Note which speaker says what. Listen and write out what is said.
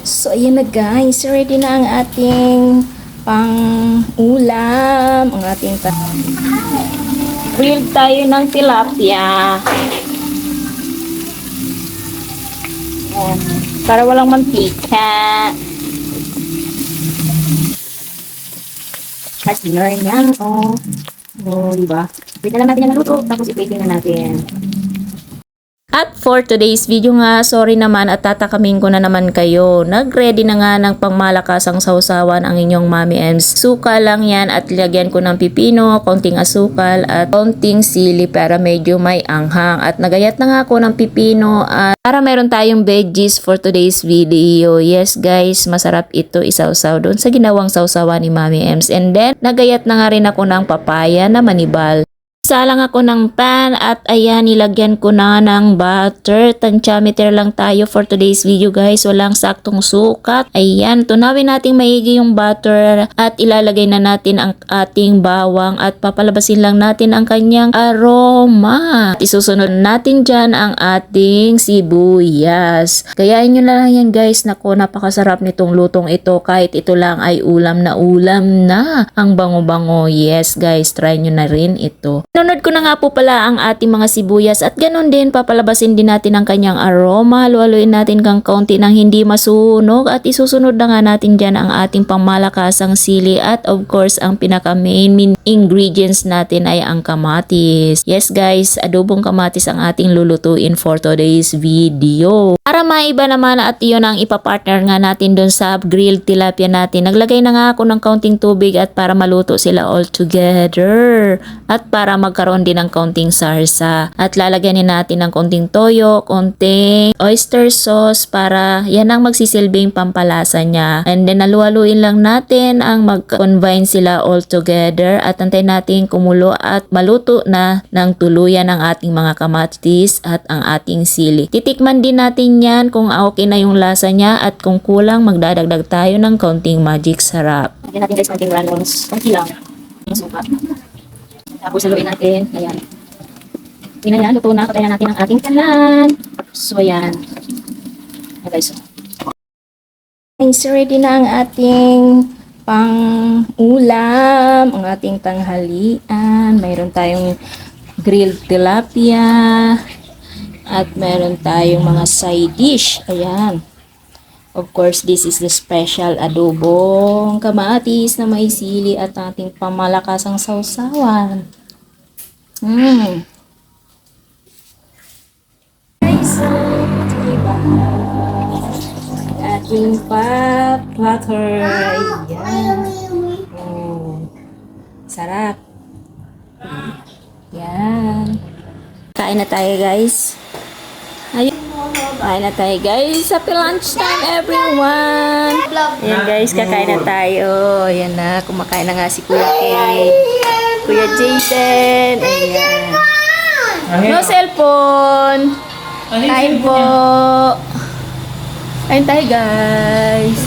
Speaker 1: So, ayan na guys. Ready na ang ating pang-ulam. Ang ating grilled tayo ng tilapia. Ayan. Para walang mantika. As dinner yan. Diba? Pwede na natin yung naluto. Tapos i-plating na natin. At for today's video nga, sorry naman at tatakamin ko na naman kayo. Nag-ready na nga ng pangmalakasang sausawan ang inyong Mami Ems. Suka lang yan at lagyan ko ng pipino, konting asukal at konting sili para medyo may anghang. At nagayat na nga ako ng pipino at para meron tayong veggies for today's video. Yes guys, masarap ito isawsaw doon sa ginawang sausawan ni Mami Ems. And then, nagayat na nga rin ako ng papaya na manibal. Salang ako ng pan at ayan, nilagyan ko na ng butter. Tansyameter lang tayo for today's video guys. Walang saktong sukat. Ayan, tunawin natin maigi yung butter at ilalagay na natin ang ating bawang at papalabasin lang natin ang kanyang aroma. At isusunod natin dyan ang ating sibuyas. Kayain nyo na lang yan guys. Naku, napakasarap nitong lutong ito. Kahit ito lang ay ulam na. Ang bango-bango. Yes guys, try nyo na rin ito. Nunod ko na nga po pala ang ating mga sibuyas at ganun din papalabasin din natin ang kanyang aroma. Haluin natin kang kaunti ng hindi masunog at isusunod na nga natin dyan ang ating pangmalakasang sili at of course ang pinaka main ingredients natin ay ang kamatis. Yes guys, adobong kamatis ang ating lulutuin for today's video. Para maiba naman at iyon ang ipapartner nga natin dun sa grilled tilapia natin. Naglagay na nga ako ng kaunting tubig at para maluto sila all together. At para magkaroon din ng kaunting sarsa. At lalagyan din natin ng kaunting toyo, kaunting oyster sauce para yan ang magsisilbing pampalasa niya. And then haluin lang natin ang mag-combine sila all together at antayin natin kumulo at maluto na ng tuluyan ang ating mga kamatis at ang ating sili. Titikman din natin yan kung okay na yung lasa niya at kung kulang magdadagdag tayo ng kaunting magic sarap. Lagyan natin guys kaunting granules. Kunti lang. Yung suka. Tapos haluin natin. Ayan. Tingnan yan. Luto na. Patayin natin ang ating kalan. So, ayan. Ayan guys. So, ready na ang ating pang-ulam. Ang ating tanghalian. Mayroon tayong grilled tilapia. At mayroon tayong mga side dish. Ayan. Of course, this is the special adobong kamatis na may sili at ating pamalakasang sausawan. So, diba? Ating butter. Ayan. Sarap. Yan. Kain na tayo guys. Ayun. Kain na tayo guys. Happy lunchtime everyone. Ayan guys, kakain na tayo. Ayan na, kumakain na nga si Kuya Kay. Kuya Jaden. Ayan. No cellphone. Kain po. Kain tayo guys.